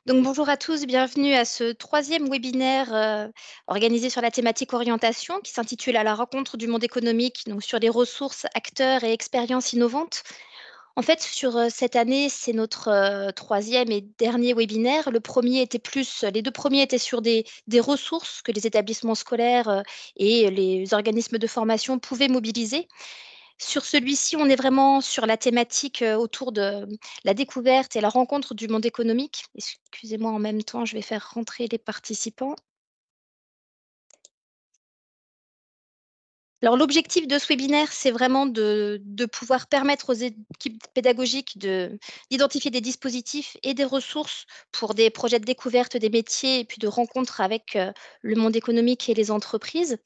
Donc, bonjour à tous, bienvenue à ce troisième webinaire organisé sur la thématique orientation qui s'intitule « À la rencontre du monde économique », donc sur les ressources, acteurs et expériences innovantes. En fait, sur cette année, c'est notre troisième et dernier webinaire. Les deux premiers étaient sur des ressources que les établissements scolaires et les organismes de formation pouvaient mobiliser. Sur celui-ci, on est vraiment sur la thématique autour de la découverte et la rencontre du monde économique. Excusez-moi, en même temps, je vais faire rentrer les participants. Alors, l'objectif de ce webinaire, c'est vraiment de pouvoir permettre aux équipes pédagogiques d'identifier des dispositifs et des ressources pour des projets de découverte des métiers et puis de rencontre avec le monde économique et les entreprises.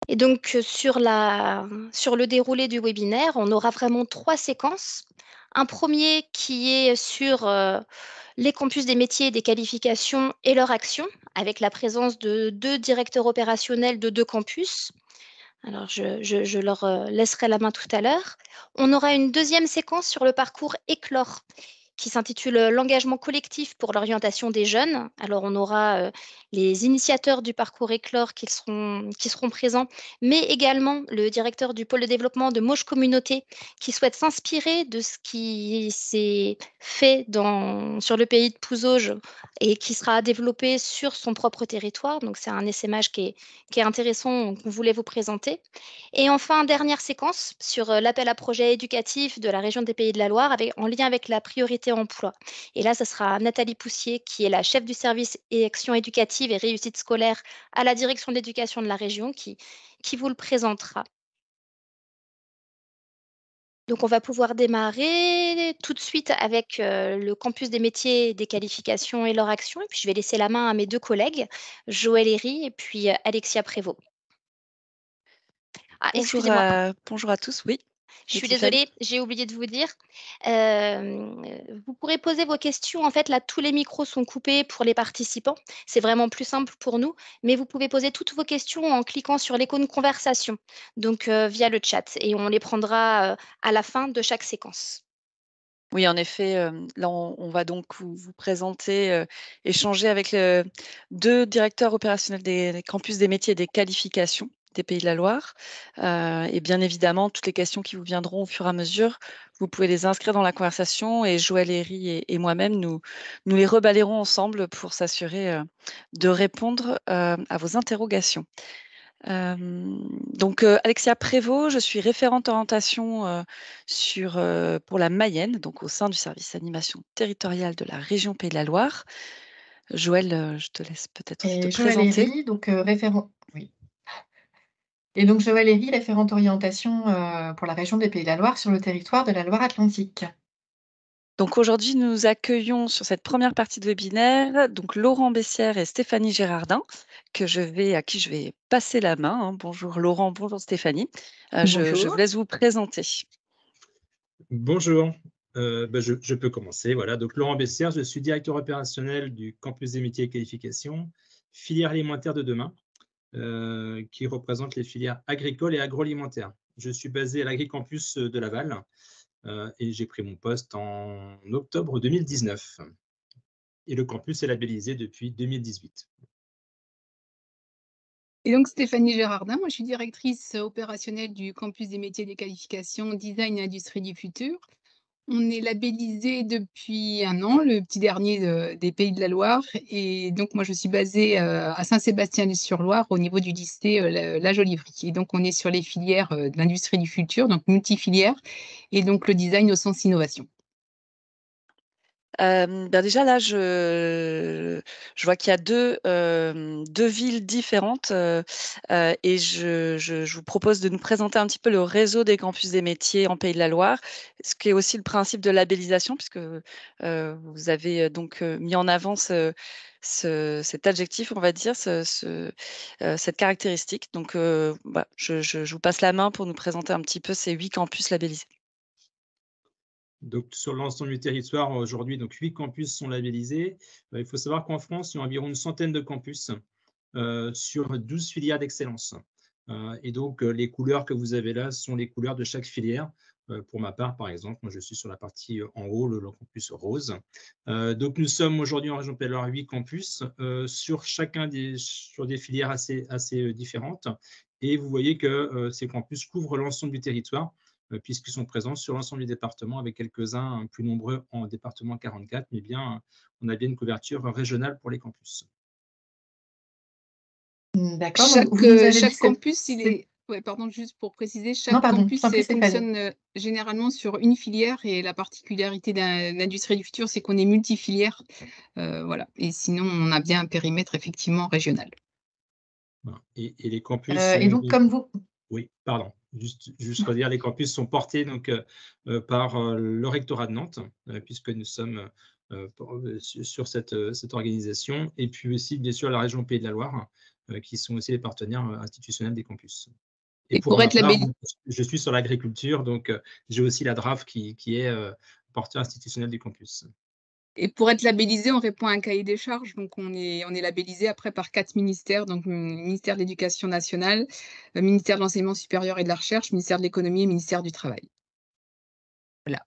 Et donc, sur le déroulé du webinaire, on aura vraiment 3 séquences. Un premier qui est sur les campus des métiers et des qualifications et leur action, avec la présence de 2 directeurs opérationnels de 2 campus. Alors, je leur laisserai la main tout à l'heure. On aura une deuxième séquence sur le parcours Éclore, qui s'intitule L'engagement collectif pour l'orientation des jeunes. Alors, on aura les initiateurs du parcours Éclore qui seront présents, mais également le directeur du pôle de développement de Mauche Communauté qui souhaite s'inspirer de ce qui s'est fait sur le pays de Pouzauges et qui sera développé sur son propre territoire. Donc, c'est un essaimage qui est intéressant, qu'on voulait vous présenter. Et enfin, dernière séquence sur l'appel à projet éducatif de la région des Pays de la Loire en lien avec la priorité emploi. Et là, ce sera Nathalie Poussier, qui est la chef du service et action éducative et réussite scolaire à la direction de l'éducation de la région, qui vous le présentera. Donc, on va pouvoir démarrer tout de suite avec le campus des métiers, des qualifications et leur action. Et puis, je vais laisser la main à mes 2 collègues, Joël Herry et puis Alexia Prévost. Ah, excusez-moi. Bonjour à tous, oui. Je Et suis Tiffany? désolée, j'ai oublié de vous dire. Vous pourrez poser vos questions. En fait, là, tous les micros sont coupés pour les participants. C'est vraiment plus simple pour nous. Mais vous pouvez poser toutes vos questions en cliquant sur l'icône conversation, donc via le chat. Et on les prendra à la fin de chaque séquence. Oui, en effet, là, on va donc vous présenter, échanger avec 2 directeurs opérationnels des campus des métiers et des qualifications des Pays de la Loire. Et bien évidemment, toutes les questions qui vous viendront au fur et à mesure, vous pouvez les inscrire dans la conversation et Joël Herry et moi-même, nous les rebalayerons ensemble pour s'assurer, de répondre, à vos interrogations. Donc, Alexia Prévost, je suis référente orientation pour la Mayenne, donc au sein du service animation territoriale de la région Pays de la Loire. Joël, je te laisse peut-être aussi te Et Joël présenter. Herry, donc référent oui. Et donc Joël Herry, référente orientation, pour la région des Pays de la Loire sur le territoire de la Loire-Atlantique. Donc aujourd'hui, nous accueillons sur cette première partie de webinaire donc Laurent Bessière et Stéphanie Gérardin, à qui je vais passer la main, hein. Bonjour Laurent, bonjour Stéphanie. Je vous Bonjour. laisse vous présenter. Bonjour, je peux commencer. Voilà. Donc, Laurent Bessière, je suis directeur opérationnel du campus des métiers et qualifications, filière alimentaire de demain, qui représente les filières agricoles et agroalimentaires. Je suis basé à l'Agricampus de Laval et j'ai pris mon poste en octobre 2019. Et le campus est labellisé depuis 2018. Et donc Stéphanie Gérardin, moi je suis directrice opérationnelle du campus des métiers et des qualifications design et industrie du futur. On est labellisé depuis 1 an, le petit dernier des Pays de la Loire et donc moi je suis basée, à Saint-Sébastien-sur-Loire au niveau du lycée, la Jolivrie et donc on est sur les filières, de l'industrie du futur, donc multifilières et donc le design au sens innovation. Déjà là, je vois qu'il y a 2 villes différentes, et je vous propose de nous présenter un petit peu le réseau des campus des métiers en Pays de la Loire, ce qui est aussi le principe de labellisation puisque, vous avez, donc, mis en avant cet adjectif, on va dire, cette caractéristique. Donc, bah, je vous passe la main pour nous présenter un petit peu ces 8 campus labellisés. Donc, sur l'ensemble du territoire, aujourd'hui, donc 8 campus sont labellisés. Il faut savoir qu'en France, il y a environ une centaine de campus sur 12 filières d'excellence. Et donc, les couleurs que vous avez là sont les couleurs de chaque filière. Pour ma part, par exemple, moi je suis sur la partie en haut, le campus rose. Donc nous sommes aujourd'hui en région Pays de la Loire 8 campus sur des filières assez différentes. Et vous voyez que ces campus couvrent l'ensemble du territoire, puisqu'ils sont présents sur l'ensemble du département, avec quelques-uns plus nombreux en département 44, mais bien, on a bien une couverture régionale pour les campus. D'accord, donc vous nous avez dit Chaque campus, c'est ouais, pardon, juste pour préciser, non, chaque pardon, je campus t'en prie, Stéphanie. fonctionne généralement sur une filière, et la particularité d'Industrie du futur, c'est qu'on est multifilière. Voilà. Et sinon, on a bien un périmètre effectivement régional. Voilà. Et les campus sont... Et donc, comme vous... Oui, pardon. Juste redire, les campus sont portés donc, par le rectorat de Nantes, puisque nous sommes sur cette organisation, et puis aussi, bien sûr, la région Pays de la Loire, qui sont aussi les partenaires institutionnels des campus. Et Et pour pour ma être part, labellisé, je suis sur l'agriculture, donc j'ai aussi la DRAF qui est porteur institutionnel du campus. on répond à un cahier des charges. Donc, on est labellisé après par 4 ministères. Donc, ministère de l'Éducation nationale, ministère de l'Enseignement supérieur et de la Recherche, ministère de l'Économie et ministère du Travail. Voilà.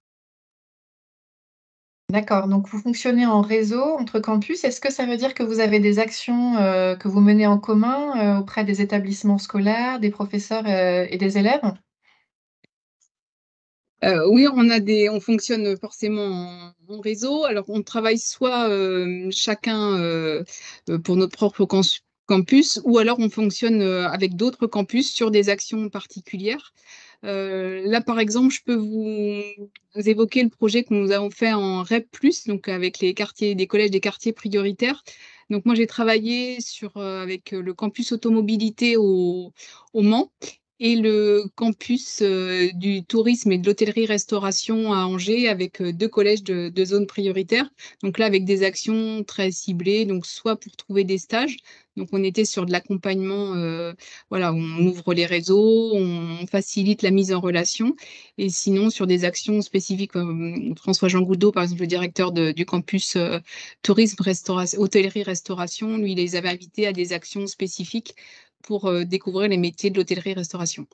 D'accord, donc vous fonctionnez en réseau entre campus. Est-ce que ça veut dire que vous avez des actions que vous menez en commun auprès des établissements scolaires, des professeurs et des élèves? Oui, on fonctionne forcément en réseau. Alors, on travaille soit chacun pour notre propre campus, ou alors on fonctionne avec d'autres campus sur des actions particulières. Là, par exemple, je peux vous évoquer le projet que nous avons fait en REP+, donc avec les quartiers, des collèges des quartiers prioritaires. Donc moi, j'ai travaillé avec le campus automobilité au Mans, et le campus du tourisme et de l'hôtellerie-restauration à Angers, avec 2 collèges de zones prioritaires. Donc là, avec des actions très ciblées, donc soit pour trouver des stages. Donc on était sur de l'accompagnement, voilà, on ouvre les réseaux, on facilite la mise en relation, et sinon sur des actions spécifiques, François-Jean Goudot, par exemple, le directeur du campus tourisme, hôtellerie-restauration, lui, il les avait invités à des actions spécifiques pour découvrir les métiers de l'hôtellerie-restauration.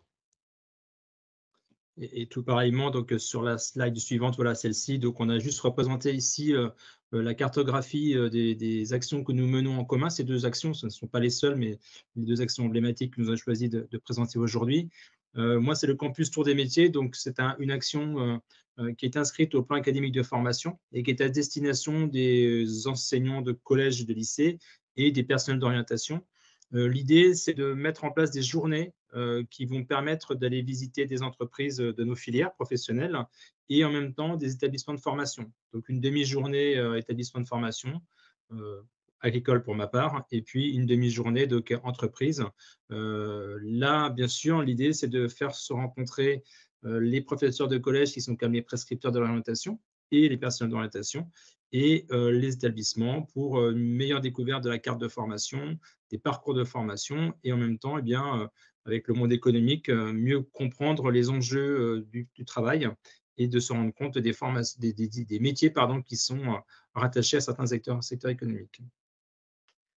Et tout pareillement, donc sur la slide suivante, voilà celle-ci. Donc, on a juste représenté ici la cartographie des actions que nous menons en commun. Ces 2 actions, ce ne sont pas les seules, mais les 2 actions emblématiques que nous avons choisi de présenter aujourd'hui. Moi, c'est le campus Tour des métiers. Donc, c'est une action qui est inscrite au plan académique de formation et qui est à destination des enseignants de collège et de lycée et des personnels d'orientation. L'idée, c'est de mettre en place des journées qui vont permettre d'aller visiter des entreprises de nos filières professionnelles et en même temps des établissements de formation. Donc, une demi-journée établissement de formation, agricole pour ma part, et puis une demi-journée entreprise. Là, bien sûr, l'idée, c'est de faire se rencontrer les professeurs de collège qui sont comme les prescripteurs de l'orientation et les personnels d'orientation et les établissements pour une meilleure découverte de la carte de formation, des parcours de formation et en même temps, eh bien, avec le monde économique, mieux comprendre les enjeux du travail et de se rendre compte des métiers pardon, qui sont rattachés à certains secteurs économiques.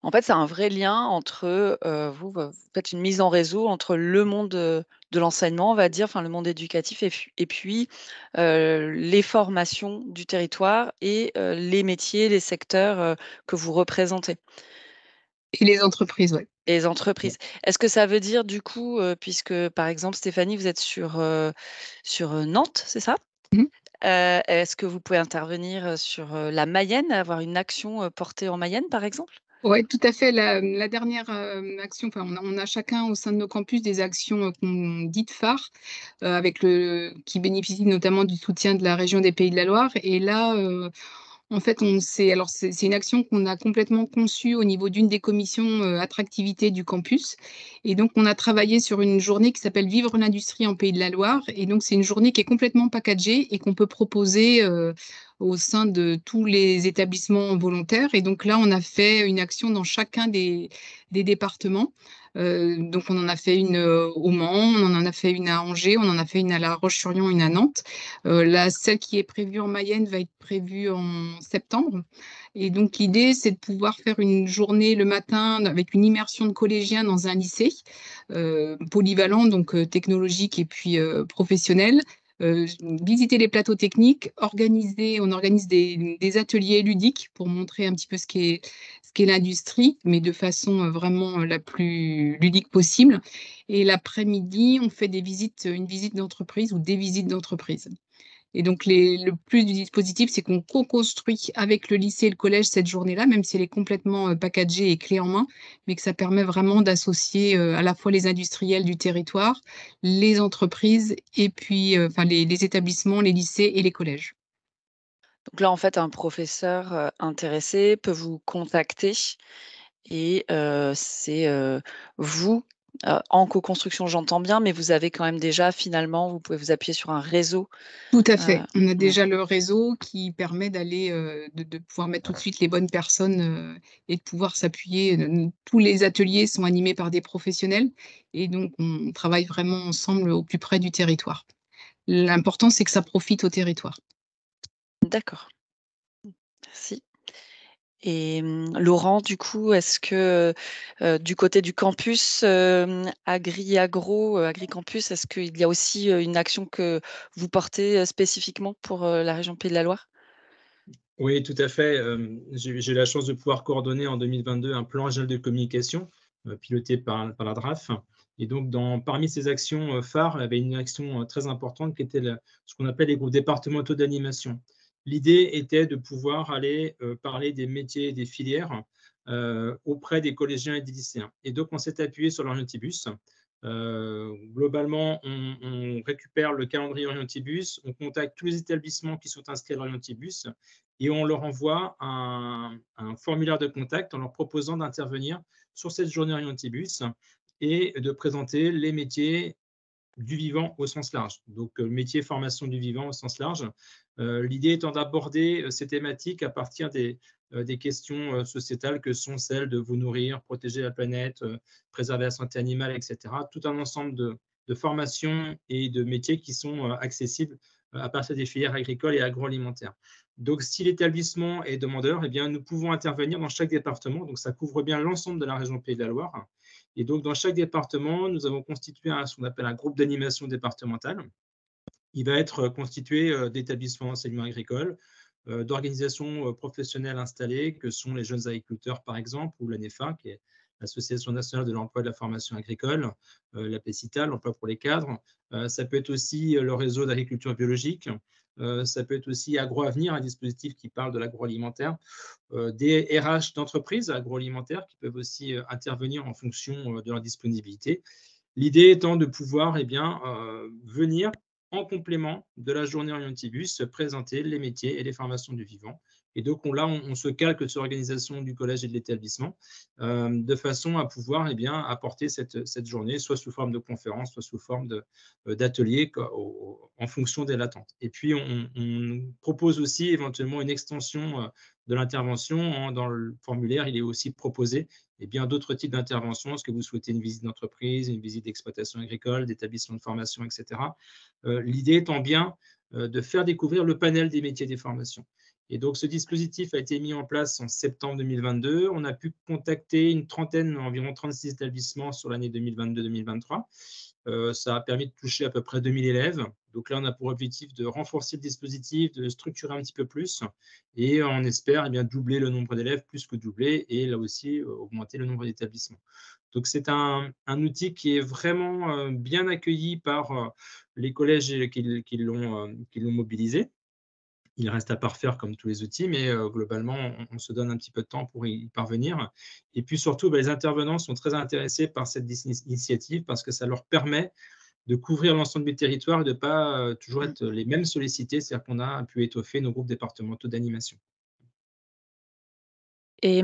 En fait, c'est un vrai lien entre, vous faites une mise en réseau entre le monde, de l'enseignement, on va dire, enfin le monde éducatif, et puis, les formations du territoire et les métiers, les secteurs, que vous représentez. Et les entreprises, ouais. Et les entreprises. Est-ce que ça veut dire du coup, puisque par exemple Stéphanie, vous êtes sur Nantes, c'est ça? Mmh. Est-ce que vous pouvez intervenir, sur, la Mayenne, avoir une action, portée en Mayenne, par exemple? Ouais, tout à fait. La dernière action, enfin, on a chacun au sein de nos campus des actions qu'on dites phares, qui bénéficient notamment du soutien de la région des Pays de la Loire. Et là, en fait, c'est une action qu'on a complètement conçue au niveau d'une des commissions attractivité du campus. Et donc, on a travaillé sur une journée qui s'appelle Vivre l'industrie en Pays de la Loire. Et donc, c'est une journée qui est complètement packagée et qu'on peut proposer au sein de tous les établissements volontaires. Et donc là, on a fait une action dans chacun des départements. Donc, on en a fait une au Mans, on en a fait une à Angers, on en a fait une à La Roche-sur-Yon, une à Nantes. Celle qui est prévue en Mayenne va être prévue en septembre. Et donc, l'idée, c'est de pouvoir faire une journée le matin avec une immersion de collégiens dans un lycée polyvalent, donc technologique et puis professionnel. visiter les plateaux techniques, on organise des ateliers ludiques pour montrer un petit peu ce qu'est l'industrie, mais de façon, vraiment, la plus ludique possible, et l'après-midi, on fait une visite d'entreprise ou des visites d'entreprise. Et donc le plus du dispositif, c'est qu'on co-construit avec le lycée et le collège cette journée-là, même si elle est complètement, packagée et clé en main, mais que ça permet vraiment d'associer, à la fois les industriels du territoire, les entreprises et puis, enfin les établissements, les lycées et les collèges. Donc là, en fait, un professeur, intéressé peut vous contacter et c'est, vous, en co-construction, j'entends bien, mais vous avez quand même déjà finalement, vous pouvez vous appuyer sur un réseau, Tout à heu fait. On a ouais, déjà le réseau qui permet d'aller, de pouvoir mettre tout de suite les bonnes personnes, et de pouvoir s'appuyer. Tous les ateliers sont animés par des professionnels et donc on travaille vraiment ensemble au plus près du territoire. L'important, c'est que ça profite au territoire. d'accord, merci. Et Laurent, du coup, est-ce que, du côté du campus, Agricampus, est-ce qu'il y a aussi, une action que vous portez, spécifiquement pour, la région Pays de la Loire? Oui, tout à fait. J'ai eu la chance de pouvoir coordonner en 2022 un plan régional de communication piloté par la DRAF. Et donc, parmi ces actions phares, il y avait une action très importante qui était ce qu'on appelle les groupes départementaux d'animation. L'idée était de pouvoir aller parler des métiers et des filières auprès des collégiens et des lycéens. Et donc, on s'est appuyé sur l'Orientibus. Globalement, on récupère le calendrier Orientibus, on contacte tous les établissements qui sont inscrits à l'Orientibus et on leur envoie un formulaire de contact en leur proposant d'intervenir sur cette journée Orientibus et de présenter les métiers du vivant au sens large. Donc, métier, formation du vivant au sens large. L'idée étant d'aborder ces thématiques à partir des questions sociétales que sont celles de vous nourrir, protéger la planète, préserver la santé animale, etc. Tout un ensemble de formations et de métiers qui sont accessibles à partir des filières agricoles et agroalimentaires. Donc, si l'établissement est demandeur, eh bien, nous pouvons intervenir dans chaque département. Donc, ça couvre bien l'ensemble de la région Pays de la Loire. Et donc, dans chaque département, nous avons constitué ce qu'on appelle un groupe d'animation départementale. Il va être constitué d'établissements d'enseignement agricole, d'organisations professionnelles installées, que sont les jeunes agriculteurs, par exemple, ou l'ANEFA, qui est l'Association nationale de l'emploi et de la formation agricole, la PECITA, l'emploi pour les cadres. Ça peut être aussi le réseau d'agriculture biologique. Ça peut être aussi AgroAvenir, un dispositif qui parle de l'agroalimentaire. Des RH d'entreprises agroalimentaires qui peuvent aussi intervenir en fonction de leur disponibilité. L'idée étant de pouvoir venir en complément de la journée Orientibus présenter les métiers et les formations du vivant. Et donc on se calque sur l'organisation du collège et de l'établissement de façon à pouvoir apporter cette journée, soit sous forme de conférence, soit sous forme d'atelier en fonction des attentes. Et puis on propose aussi éventuellement une extension de l'intervention. Dans le formulaire, il est aussi proposé d'autres types d'interventions. Est-ce que vous souhaitez une visite d'entreprise, une visite d'exploitation agricole, d'établissement de formation, etc. L'idée étant bien de faire découvrir le panel des métiers des formations. Et donc, ce dispositif a été mis en place en septembre 2022. On a pu contacter une trentaine, environ 36 établissements sur l'année 2022-2023. Ça a permis de toucher à peu près 2000 élèves. Donc là, on a pour objectif de renforcer le dispositif, de le structurer un petit peu plus et on espère doubler le nombre d'élèves, plus que doubler, et là aussi augmenter le nombre d'établissements. Donc c'est un outil qui est vraiment bien accueilli par les collèges qui l'ont mobilisé. Il reste à parfaire comme tous les outils, mais globalement, on se donne un petit peu de temps pour y parvenir. Et puis surtout, les intervenants sont très intéressés par cette initiative parce que ça leur permet de couvrir l'ensemble du territoire et de ne pas toujours être les mêmes sollicités. C'est-à-dire qu'on a pu étoffer nos groupes départementaux d'animation. Et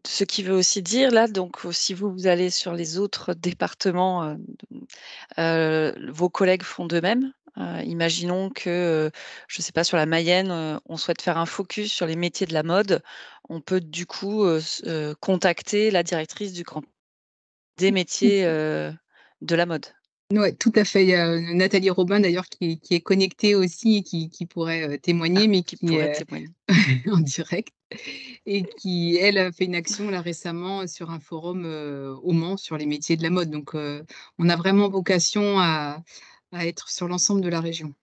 ce qui veut aussi dire là, donc si vous allez sur les autres départements, vos collègues font de même? Imaginons que, je ne sais pas, sur la Mayenne, on souhaite faire un focus sur les métiers de la mode. On peut du coup, contacter la directrice du camp des métiers, de la mode. Ouais, tout à fait. Il y a, Nathalie Robin d'ailleurs qui est connectée aussi et qui pourrait, Ah, témoigner, mais qui qui pourrait est témoigner. en direct et qui, elle, a fait une action là récemment sur un forum, au Mans sur les métiers de la mode. Donc, on a vraiment vocation à être sur l'ensemble de la région.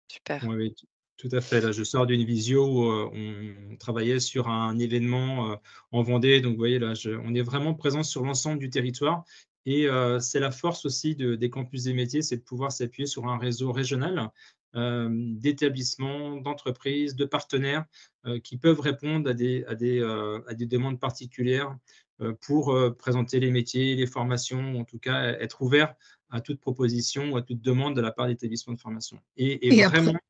Super. Oui, oui, tout à fait. Là, je sors d'une visio où on travaillait sur un événement en Vendée. Donc, vous voyez, là, on est vraiment présent sur l'ensemble du territoire. Et c'est la force aussi des campus des métiers, c'est de pouvoir s'appuyer sur un réseau régional d'établissements, d'entreprises, de partenaires qui peuvent répondre à des demandes particulières pour présenter les métiers, les formations, en tout cas être ouvert à toute proposition ou à toute demande de la part d'établissements de formation. Et Et vraiment, après,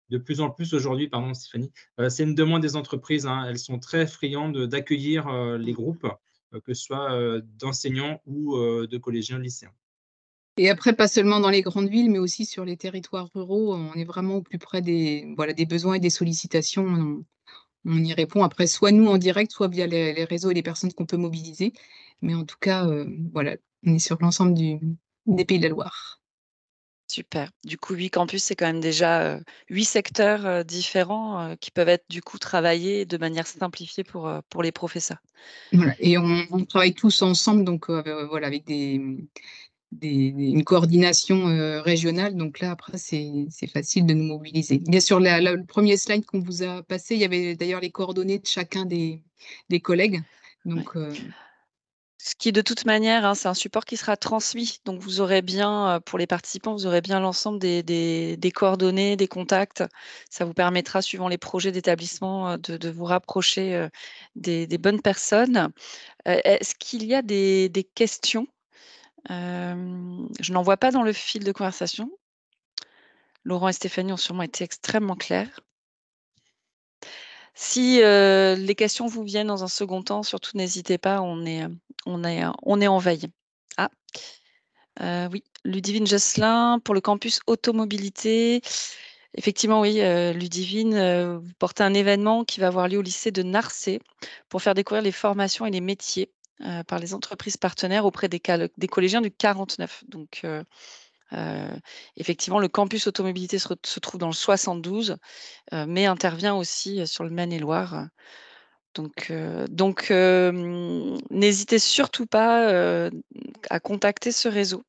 de plus en plus aujourd'hui, pardon Stéphanie, c'est une demande des entreprises, hein. Elles sont très friandes d'accueillir les groupes, que ce soit d'enseignants ou de collégiens, lycéens. pas seulement dans les grandes villes, mais aussi sur les territoires ruraux, on est vraiment au plus près des, voilà, des besoins et des sollicitations. On y répond après, soit nous en direct, soit via les réseaux et les personnes qu'on peut mobiliser. Mais en tout cas, voilà, on est sur l'ensemble des Pays de la Loire. Super. Du coup, 8 campus, c'est quand même déjà, 8 secteurs, différents, qui peuvent être du coup travaillés de manière simplifiée pour les professeurs. Voilà, et on travaille tous ensemble, donc voilà, avec une coordination, régionale. Donc là, après, c'est facile de nous mobiliser. Bien sûr, le 1er slide qu'on vous a passé, il y avait d'ailleurs les coordonnées de chacun des collègues. Ouais. Donc Ce qui de toute manière, hein, c'est un support qui sera transmis, donc vous aurez bien, pour les participants, vous aurez bien l'ensemble des coordonnées, des contacts. Ça vous permettra, suivant les projets d'établissement, de vous rapprocher, des bonnes personnes. Est-ce qu'il y a des questions? Je n'en vois pas dans le fil de conversation. Laurent et Stéphanie ont sûrement été extrêmement clairs. Si, les questions vous viennent dans un second temps, surtout n'hésitez pas, on est en veille. Ah, oui, Ludivine Josselin pour le campus automobilité. Effectivement, oui, Ludivine, vous portez un événement qui va avoir lieu au lycée de Narcé pour faire découvrir les formations et les métiers, par les entreprises partenaires auprès des collégiens du 49. Donc, effectivement, le campus automobilité se trouve dans le 72, mais intervient aussi, sur le Maine-et-Loire. N'hésitez surtout pas, à contacter ce réseau.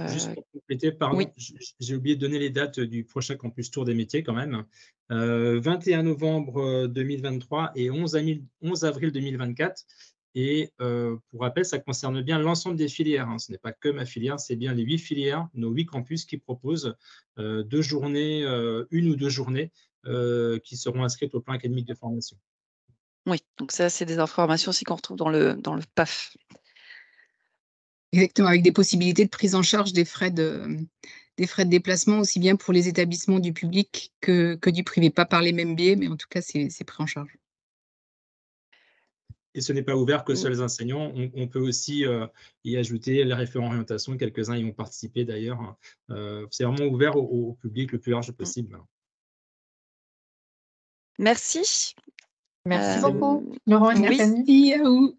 Juste pour compléter, Oui, pardon, j'ai oublié de donner les dates du prochain campus Tour des métiers quand même. 21 novembre 2023 et 11 avril 2024. Et pour rappel, ça concerne bien l'ensemble des filières, hein. Ce n'est pas que ma filière, c'est bien les 8 filières, nos 8 campus qui proposent 2 journées, 1 ou 2 journées qui seront inscrites au plan académique de formation. oui, donc ça, c'est des informations aussi qu'on retrouve dans le PAF. exactement, avec des possibilités de prise en charge des frais de déplacement, aussi bien pour les établissements du public que du privé. Pas par les mêmes biais, mais en tout cas, c'est pris en charge. Et ce n'est pas ouvert que Mmh, seuls les enseignants. On peut aussi y ajouter les référents orientation. Quelques-uns y ont participé d'ailleurs. C'est vraiment ouvert au public le plus large mmh. possible. Merci. Merci beaucoup, Hem, Laurent et oui, Stéphanie. Merci à vous.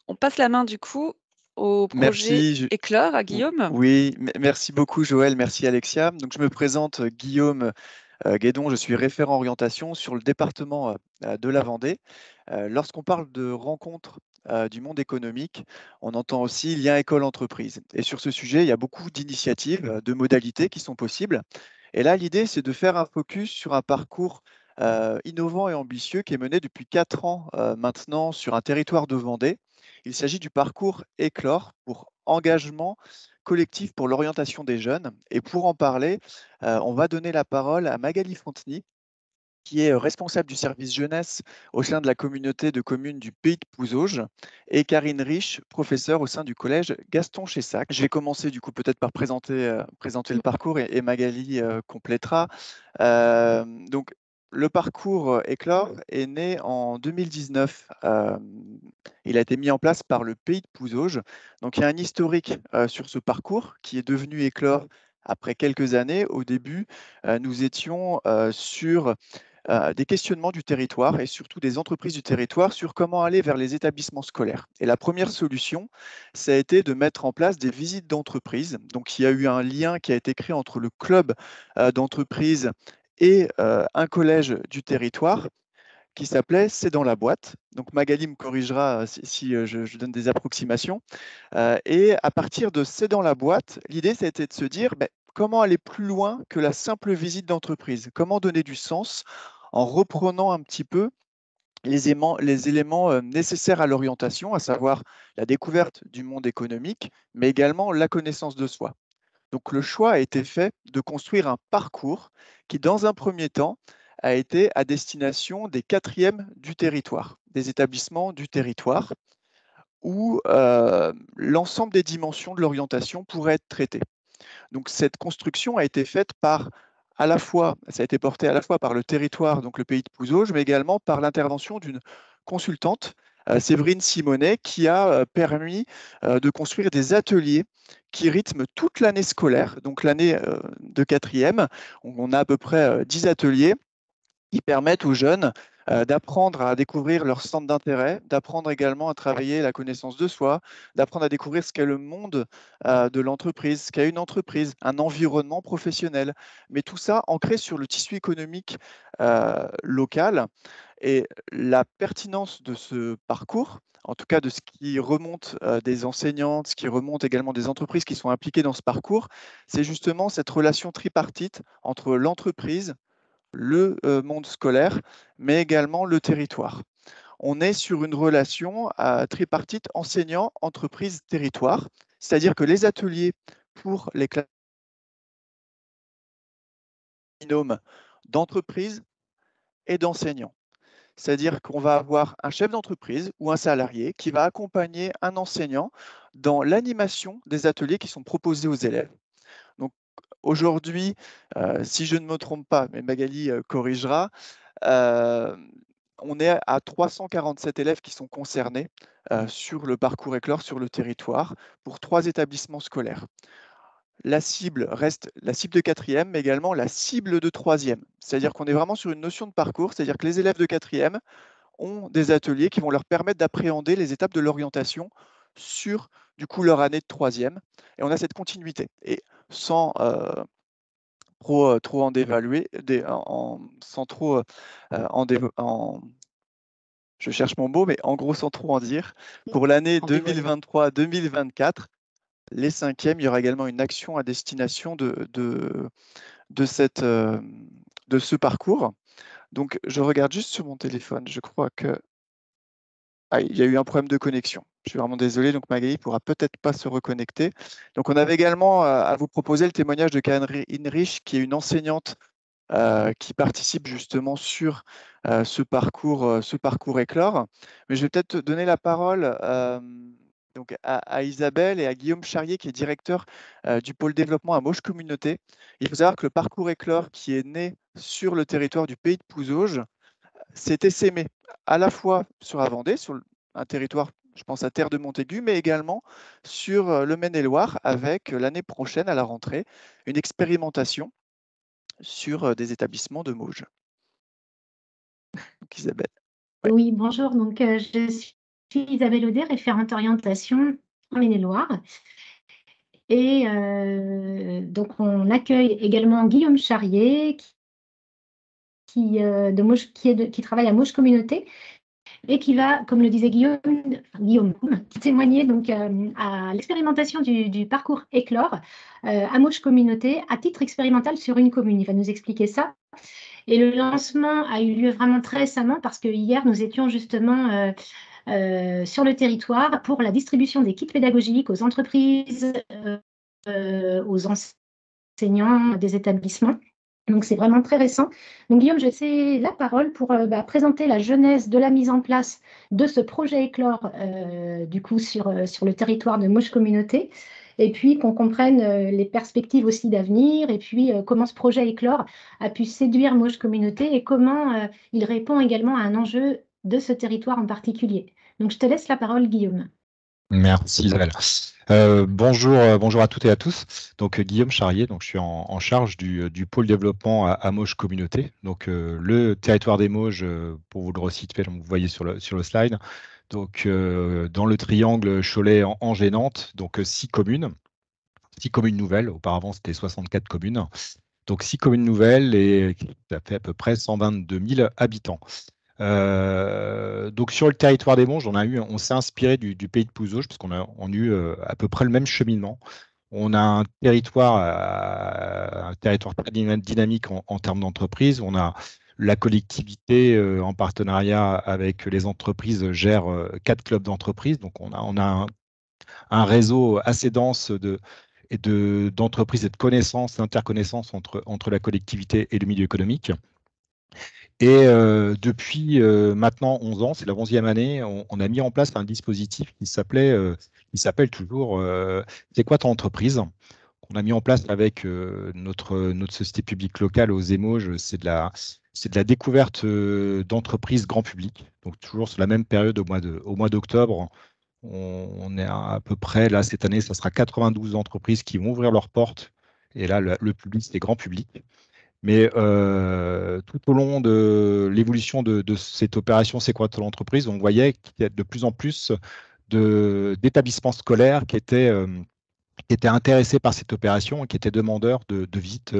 on passe la main du coup au projet Merci. Éclore à Guillaume. Oui, merci beaucoup Joël, merci Alexia. Donc je me présente Guillaume Guédon, je suis référent orientation sur le département de la Vendée. Lorsqu'on parle de rencontres du monde économique, on entend aussi lien école-entreprise. Et sur ce sujet, il y a beaucoup d'initiatives, de modalités qui sont possibles. Et là, l'idée, c'est de faire un focus sur un parcours innovant et ambitieux qui est mené depuis 4 ans maintenant sur un territoire de Vendée. Il s'agit du parcours Éclore pour engagement collectif pour l'orientation des jeunes. Et pour en parler, on va donner la parole à Magali Fontenay, qui est responsable du service jeunesse au sein de la communauté de communes du Pays de Pouzauges, et Karine Rich, professeure au sein du collège Gaston Chessac. Je vais commencer du coup peut-être par présenter le parcours et Magali complétera. Donc, le parcours Éclore est né en 2019. Il a été mis en place par le Pays de Pouzauges. Donc, il y a un historique sur ce parcours qui est devenu Éclore après quelques années. Au début, nous étions sur des questionnements du territoire et surtout des entreprises du territoire sur comment aller vers les établissements scolaires. Et la première solution, ça a été de mettre en place des visites d'entreprise. Donc, il y a eu un lien qui a été créé entre le club d'entreprise et un collège du territoire qui s'appelait C'est dans la boîte. Donc Magali me corrigera si je donne des approximations. Et à partir de C'est dans la boîte, l'idée, ça a été de se dire, ben, comment aller plus loin que la simple visite d'entreprise? Comment donner du sens en reprenant un petit peu les éléments nécessaires à l'orientation, à savoir la découverte du monde économique, mais également la connaissance de soi. Donc le choix a été fait de construire un parcours qui, dans un premier temps, a été à destination des 4e du territoire, des établissements du territoire, où l'ensemble des dimensions de l'orientation pourraient être traitées. Donc cette construction a été faite ça a été porté à la fois par le territoire, donc le pays de Pouzauges, mais également par l'intervention d'une consultante, Séverine Simonet, qui a permis de construire des ateliers qui rythment toute l'année scolaire, donc l'année de 4e. On a à peu près 10 ateliers qui permettent aux jeunes d'apprendre à découvrir leur centre d'intérêt, d'apprendre également à travailler la connaissance de soi, d'apprendre à découvrir ce qu'est le monde de l'entreprise, ce qu'est une entreprise, un environnement professionnel. Mais tout ça ancré sur le tissu économique local. Et la pertinence de ce parcours, en tout cas de ce qui remonte des enseignantes, ce qui remonte également des entreprises qui sont impliquées dans ce parcours, c'est justement cette relation tripartite entre l'entreprise, le monde scolaire, mais également le territoire. On est sur une relation tripartite enseignant, entreprise, territoire, c'est-à-dire que les ateliers pour les classes binômes d'entreprise et d'enseignants. C'est-à-dire qu'on va avoir un chef d'entreprise ou un salarié qui va accompagner un enseignant dans l'animation des ateliers qui sont proposés aux élèves. Donc aujourd'hui, si je ne me trompe pas, mais Magali corrigera, on est à 347 élèves qui sont concernés sur le parcours Éclore sur le territoire pour 3 établissements scolaires. La cible reste la cible de 4e, mais également la cible de 3e. C'est-à-dire qu'on est vraiment sur une notion de parcours, c'est-à-dire que les élèves de 4e ont des ateliers qui vont leur permettre d'appréhender les étapes de l'orientation sur du coup leur année de 3e. Et on a cette continuité. Et sans trop en dévaluer, sans trop je cherche mon mot, mais en gros, sans trop en dire, pour l'année 2023-2024, les 5e, il y aura également une action à destination de ce parcours. Donc, je regarde juste sur mon téléphone. Je crois que il y a eu un problème de connexion. Je suis vraiment désolé. Donc, Magali ne pourra peut-être pas se reconnecter. Donc, on avait également à vous proposer le témoignage de Karen Inrich, qui est une enseignante qui participe justement sur ce parcours Éclore. Mais je vais peut-être donner la parole donc à Isabelle et à Guillaume Charrier, qui est directeur du pôle développement à Mauges Communauté. Il faut savoir que le parcours Éclore, qui est né sur le territoire du pays de Pouzauges, s'est essaimé à la fois sur la Vendée, sur un territoire, je pense à Terre de Montaigu, mais également sur le Maine-et-Loire, avec l'année prochaine, à la rentrée, une expérimentation sur des établissements de Mauges. Donc, Isabelle. Ouais. Oui, bonjour. Donc, je suis Isabelle Audet, référente orientation en Maine-et-Loire. Et donc, on accueille également Guillaume Charrier, qui travaille à Mauges Communauté et qui va, comme le disait Guillaume témoigner donc, à l'expérimentation du parcours Éclore à Mauges Communauté à titre expérimental sur une commune. Il va nous expliquer ça. Et le lancement a eu lieu vraiment très récemment parce que hier, nous étions justement sur le territoire pour la distribution des kits pédagogiques aux entreprises, aux enseignants des établissements. Donc, c'est vraiment très récent. Donc, Guillaume, je sais la parole pour présenter la genèse de la mise en place de ce projet Éclore, du coup, sur le territoire de Mauges Communauté, et puis qu'on comprenne les perspectives aussi d'avenir, et puis comment ce projet Éclore a pu séduire Mauges Communauté et comment il répond également à un enjeu de ce territoire en particulier. Donc, je te laisse la parole, Guillaume. Merci Isabelle. Bonjour à toutes et à tous. Donc Guillaume Charrier, donc je suis en charge du pôle développement à Mauges Communauté. Donc le territoire des Mauges, pour vous le resituer, vous voyez sur le slide. Donc dans le triangle Cholet-Angers-Nantes, donc 6 communes nouvelles. Auparavant c'était 64 communes. Donc 6 communes nouvelles et ça fait à peu près 122 000 habitants. Donc sur le territoire des Mauges, on s'est inspiré du pays de Pouzauges parce qu'on a eu à peu près le même cheminement. On a un territoire très dynamique en termes d'entreprise. On a la collectivité en partenariat avec les entreprises gère 4 clubs d'entreprises. Donc on a un réseau assez dense d'entreprises et de connaissances, d'interconnaissances entre la collectivité et le milieu économique. Et depuis maintenant 11 ans, c'est la 11e année, on a mis en place un dispositif qui s'appelle toujours C'est quoi ton entreprise? On a mis en place avec notre société publique locale aux Émauges, c'est de la découverte d'entreprises grand public. Donc toujours sur la même période au mois d'octobre, on est à peu près, là cette année, ça sera 92 entreprises qui vont ouvrir leurs portes. Et là, le public, c'est grand public. Mais tout au long de l'évolution de cette opération C'est quoi ton entreprise, on voyait qu'il y a de plus en plus d'établissements scolaires qui étaient intéressés par cette opération et qui étaient demandeurs de visites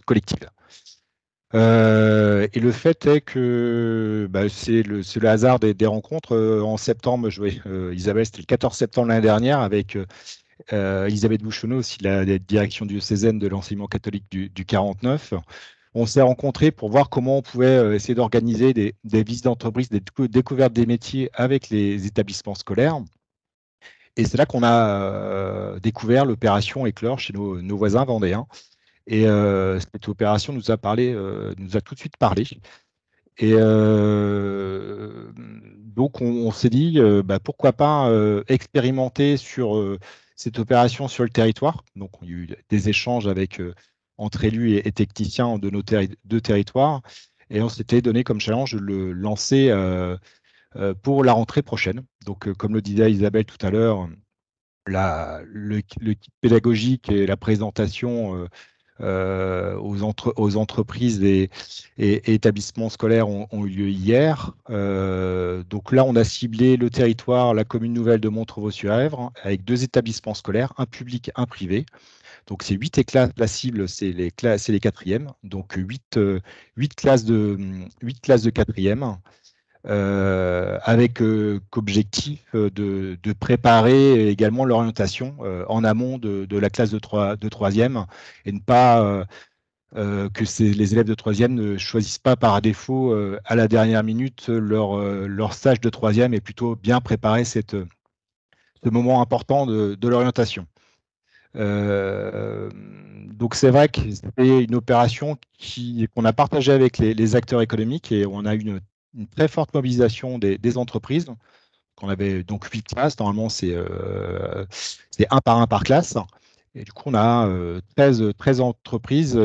collectives. Et le fait est que c'est le hasard des rencontres. En septembre, Isabelle, c'était le 14 septembre l'année dernière avec Elisabeth Bouchonneau, aussi la direction diocésaine de l'enseignement catholique du 49. On s'est rencontrés pour voir comment on pouvait essayer d'organiser des visites d'entreprise, des découvertes des métiers avec les établissements scolaires. Et c'est là qu'on a découvert l'opération Éclore chez nos voisins vendéens. Et cette opération nous a tout de suite parlé. Et donc, on s'est dit, pourquoi pas expérimenter sur cette opération sur le territoire. Donc, il y a eu des échanges entre élus et techniciens de nos deux territoires. Et on s'était donné comme challenge de le lancer pour la rentrée prochaine. Donc, comme le disait Isabelle tout à l'heure, le kit pédagogique et la présentation aux entreprises et établissements scolaires ont eu lieu hier. Donc là, on a ciblé le territoire, la commune nouvelle de Montrevaux-sur-Èvre, avec 2 établissements scolaires, un public, un privé. Donc c'est 8 classes, la cible, c'est les 4e. Donc 8 classes de 4e. Avec qu'objectif de préparer également l'orientation en amont de la classe de 3e et ne pas que les élèves de 3e ne choisissent pas par défaut à la dernière minute leur stage de 3e et plutôt bien préparer ce moment important de l'orientation. Donc c'est vrai que c'était une opération qu'on a partagée avec les acteurs économiques et on a eu une très forte mobilisation des entreprises. On avait donc 8 classes, normalement c'est 1 par classe. Et du coup, on a 13 entreprises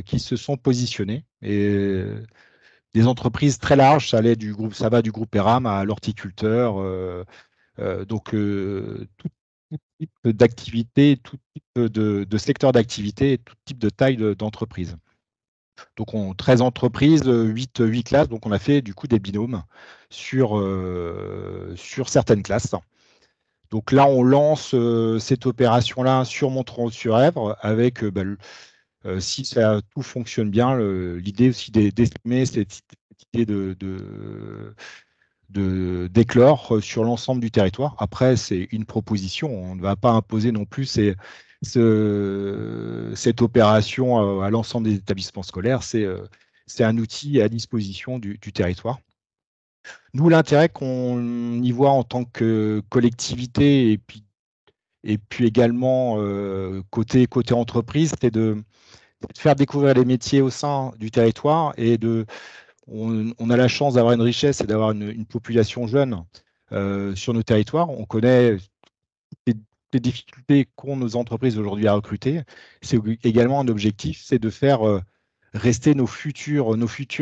qui se sont positionnées. Et des entreprises très larges, ça va du groupe ERAM à l'horticulteur. Donc tout type d'activité, tout type de secteur d'activité et tout type de taille d'entreprise. Donc 13 entreprises, 8 classes, donc on a fait du coup des binômes sur certaines classes. Donc là, on lance cette opération-là sur Montreux-sur-Èvre avec, si tout fonctionne bien, l'idée aussi d'estimer cette idée d'éclore sur l'ensemble du territoire. Après, c'est une proposition, on ne va pas imposer non plus cette opération à l'ensemble des établissements scolaires, c'est un outil à disposition du territoire. Nous, l'intérêt qu'on y voit en tant que collectivité et puis également côté entreprise, c'est de faire découvrir les métiers au sein du territoire et on a la chance d'avoir une richesse et d'avoir une population jeune sur nos territoires. On connaît les difficultés qu'ont nos entreprises aujourd'hui à recruter. C'est également un objectif, c'est de faire rester nos futurs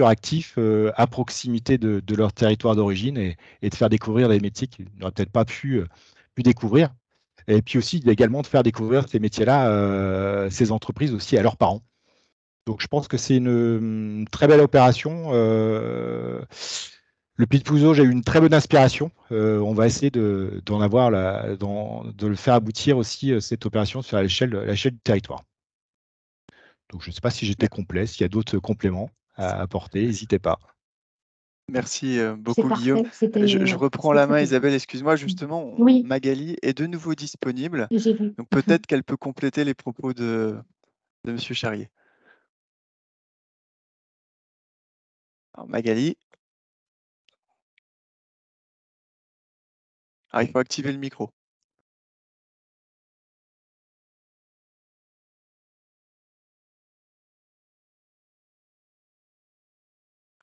actifs à proximité de leur territoire d'origine et de faire découvrir des métiers qu'ils n'auraient peut-être pas pu découvrir. Et puis aussi également de faire découvrir ces métiers-là, ces entreprises aussi à leurs parents. Donc je pense que c'est une très belle opération. Le Pied de Pouzo, j'ai eu une très bonne inspiration. On va essayer de le faire aboutir aussi cette opération sur l'échelle du territoire. Donc je ne sais pas si j'étais complet, s'il y a d'autres compléments à apporter, n'hésitez pas. Merci C'est beaucoup, Guillaume. parfait. C'était Je reprends c'est la très main, bien. Isabelle, excuse-moi, justement, Oui, Magali est de nouveau disponible, j'ai vu. donc peut-être qu'elle peut compléter les propos de M. Charrier. Alors, Magali, il faut activer le micro.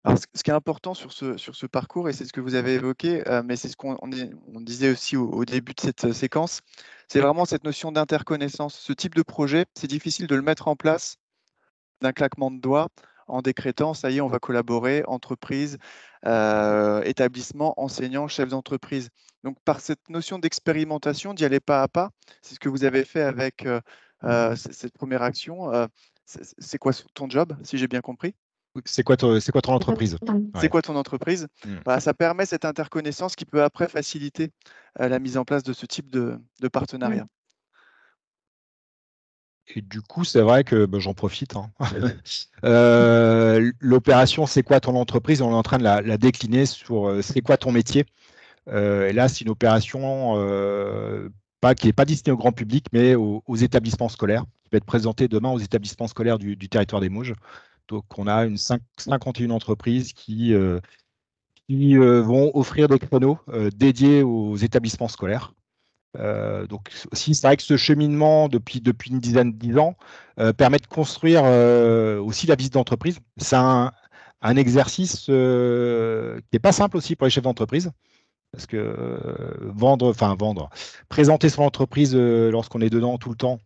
Alors, ce qui est important sur ce parcours, et c'est ce que vous avez évoqué, mais c'est ce on disait aussi au début de cette séquence, c'est vraiment cette notion d'interconnaissance. Ce type de projet, c'est difficile de le mettre en place d'un claquement de doigts en décrétant, ça y est, on va collaborer, entreprise, établissement, enseignants, chefs d'entreprise. Donc, par cette notion d'expérimentation, d'y aller pas à pas, c'est ce que vous avez fait avec cette première action. C'est quoi ton job, si j'ai bien compris? C'est quoi ton entreprise? C'est Ouais. quoi ton entreprise? Voilà, ça permet cette interconnaissance qui peut après faciliter la mise en place de ce type de partenariat. Et du coup, c'est vrai que j'en profite, hein. L'opération c'est quoi ton entreprise? On est en train de la décliner sur c'est quoi ton métier? Et là, c'est une opération qui n'est pas destinée au grand public, mais aux établissements scolaires, qui va être présentée demain aux établissements scolaires du territoire des Mauges. Donc, on a 51 entreprises qui vont offrir des créneaux dédiés aux établissements scolaires. Donc aussi, c'est vrai que ce cheminement depuis une dizaine d'10 ans permet de construire aussi la visite d'entreprise. C'est un exercice qui n'est pas simple aussi pour les chefs d'entreprise, parce que présenter son entreprise lorsqu'on est dedans tout le temps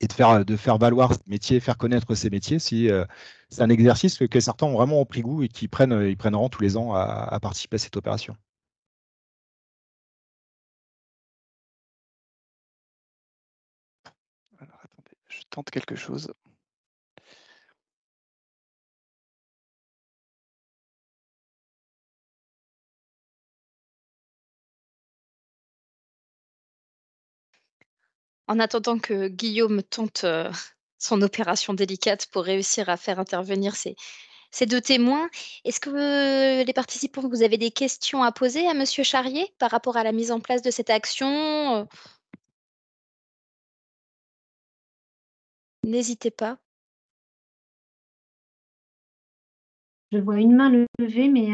et de faire valoir ce métier, faire connaître ces métiers, c'est un exercice que certains ont vraiment pris goût et qui ils prennent rang tous les ans à participer à cette opération. Alors, attendez, je tente quelque chose. En attendant que Guillaume tente son opération délicate pour réussir à faire intervenir ces deux témoins, est-ce que les participants, vous avez des questions à poser à Monsieur Charrier par rapport à la mise en place de cette action? N'hésitez pas. Je vois une main levée, mais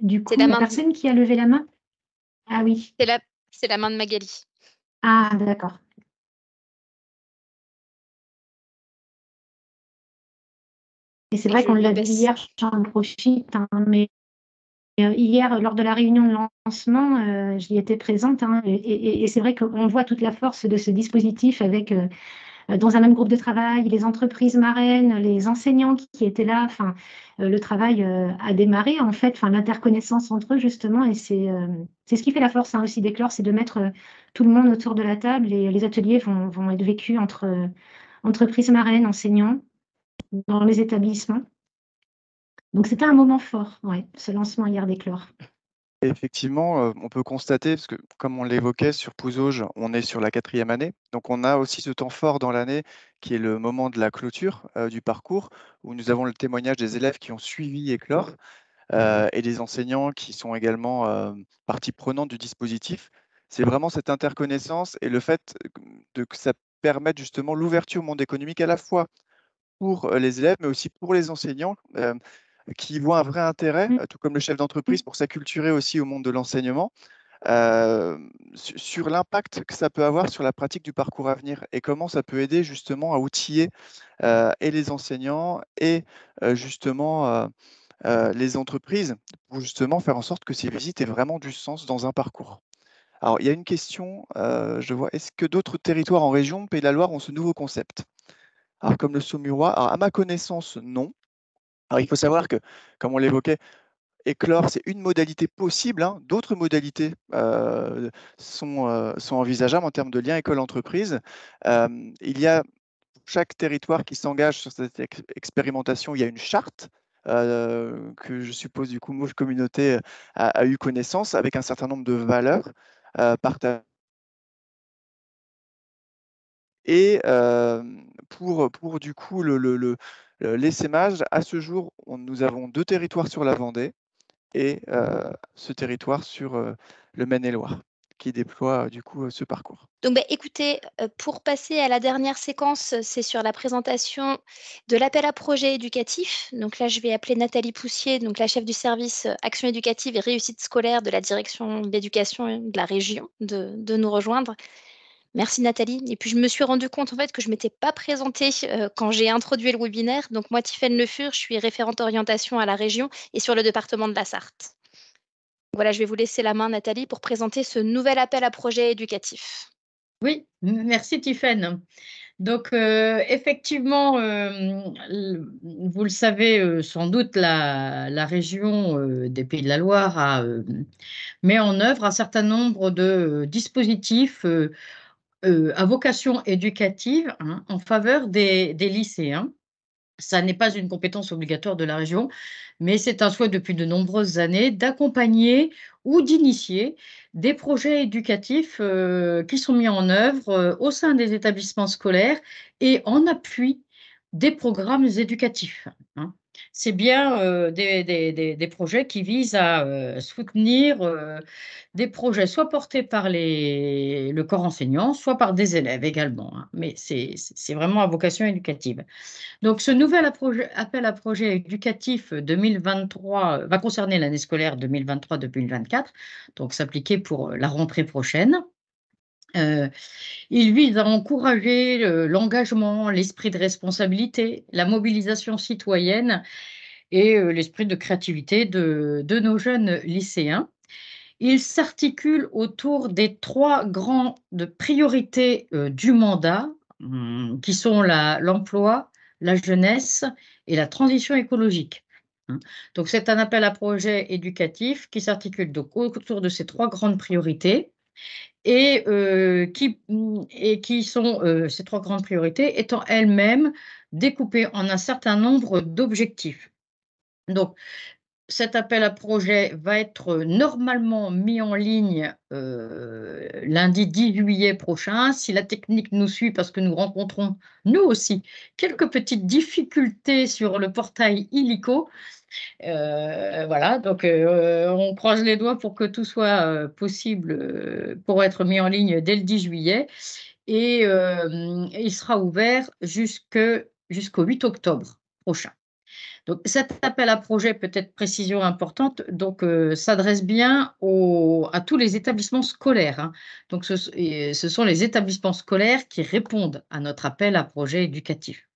du C'est coup, la la main de, personne qui a levé la main? Ah oui. c'est la main de Magali. Ah, d'accord. Et c'est Et vrai je qu'on lui l'a dit baisse. hier, j'en profite, hein, mais hier, lors de la réunion de lancement, j'y étais présente, hein, et c'est vrai qu'on voit toute la force de ce dispositif avec, dans un même groupe de travail, les entreprises marraines, les enseignants qui étaient là. Enfin, le travail a démarré, en fait, enfin, l'interconnaissance entre eux, justement, et c'est ce qui fait la force, hein, aussi d'Éclore, c'est de mettre tout le monde autour de la table, et les ateliers vont être vécus entre entreprises marraines, enseignants, dans les établissements. Donc, c'était un moment fort, ouais, ce lancement hier d'Éclore. Effectivement, on peut constater, parce que comme on l'évoquait sur Pouzauges, on est sur la 4e année, donc on a aussi ce temps fort dans l'année qui est le moment de la clôture du parcours, où nous avons le témoignage des élèves qui ont suivi Éclore et des enseignants qui sont également partie prenante du dispositif. C'est vraiment cette interconnaissance et le fait que ça permette justement l'ouverture au monde économique à la fois pour les élèves, mais aussi pour les enseignants qui voient un vrai intérêt, tout comme le chef d'entreprise, pour s'acculturer aussi au monde de l'enseignement, sur l'impact que ça peut avoir sur la pratique du parcours à venir et comment ça peut aider justement à outiller et les enseignants et justement les entreprises pour justement faire en sorte que ces visites aient vraiment du sens dans un parcours. Alors, il y a une question, je vois, est-ce que d'autres territoires en région, Pays de la Loire, ont ce nouveau concept? Alors, comme le Saumurois, alors, à ma connaissance, non. Alors, il faut savoir que, comme on l'évoquait, Éclore, c'est une modalité possible, hein. D'autres modalités sont envisageables en termes de lien école-entreprise. Il y a chaque territoire qui s'engage sur cette expérimentation, il y a une charte que je suppose du coup Mauges Communauté a eu connaissance avec un certain nombre de valeurs partagées. Et pour du coup L'essaimage, à ce jour, nous avons 2 territoires sur la Vendée et ce territoire sur le Maine-et-Loire qui déploie du coup ce parcours. Donc, écoutez, pour passer à la dernière séquence, c'est sur la présentation de l'appel à projet éducatif. Donc là, je vais appeler Nathalie Poussier, donc la chef du service action éducative et réussite scolaire de la direction de l'éducation de la région, de nous rejoindre. Merci Nathalie. Et puis, je me suis rendu compte en fait que je ne m'étais pas présentée quand j'ai introduit le webinaire. Donc, moi, Tiffaine Le Fur, je suis référente orientation à la région et sur le département de la Sarthe. Voilà, je vais vous laisser la main, Nathalie, pour présenter ce nouvel appel à projet éducatif. Oui, merci Tiffaine. Donc, effectivement, vous le savez sans doute, la région des Pays de la Loire met en œuvre un certain nombre de dispositifs à vocation éducative, hein, en faveur des lycéens. Ça n'est pas une compétence obligatoire de la région, mais c'est un souhait depuis de nombreuses années d'accompagner ou d'initier des projets éducatifs qui sont mis en œuvre au sein des établissements scolaires et en appui des programmes éducatifs, hein. C'est bien des projets qui visent à soutenir des projets soit portés par le corps enseignant, soit par des élèves également, hein. Mais c'est vraiment à vocation éducative. Donc, ce nouvel appel à projet éducatif 2023 va concerner l'année scolaire 2023-2024, donc s'appliquer pour la rentrée prochaine. Il vise à encourager l'engagement, l'esprit de responsabilité, la mobilisation citoyenne et l'esprit de créativité de nos jeunes lycéens. Il s'articule autour des 3 grandes priorités du mandat, qui sont l'emploi, la jeunesse et la transition écologique, hein. Donc, c'est un appel à projet éducatif qui s'articule donc autour de ces 3 grandes priorités et qui sont ces 3 grandes priorités étant elles-mêmes découpées en un certain nombre d'objectifs. Donc, cet appel à projet va être normalement mis en ligne lundi 10 juillet prochain. Si la technique nous suit, parce que nous rencontrons, nous aussi, quelques petites difficultés sur le portail illico. Voilà, donc on croise les doigts pour que tout soit possible pour être mis en ligne dès le 10 juillet. Et il sera ouvert jusqu'au 8 octobre prochain. Donc, cet appel à projet, peut-être précision importante, donc s'adresse bien à tous les établissements scolaires, hein. Donc, ce sont les établissements scolaires qui répondent à notre appel à projet éducatif.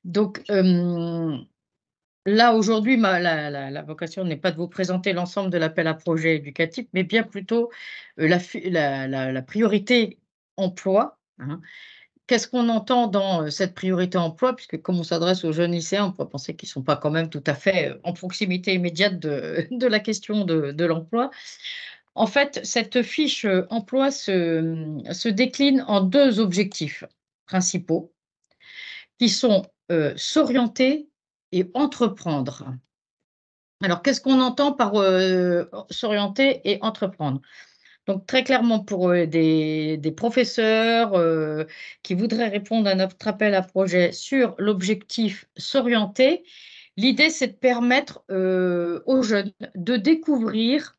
Donc, là, aujourd'hui, la vocation n'est pas de vous présenter l'ensemble de l'appel à projet éducatif, mais bien plutôt la priorité emploi, hein. Qu'est-ce qu'on entend dans cette priorité emploi? Puisque comme on s'adresse aux jeunes lycéens, on peut penser qu'ils ne sont pas quand même tout à fait en proximité immédiate de la question de l'emploi. En fait, cette fiche emploi se décline en 2 objectifs principaux qui sont s'orienter et entreprendre. Alors, qu'est-ce qu'on entend par s'orienter et entreprendre? Donc, très clairement, pour des professeurs qui voudraient répondre à notre appel à projet sur l'objectif s'orienter, l'idée, c'est de permettre aux jeunes de découvrir,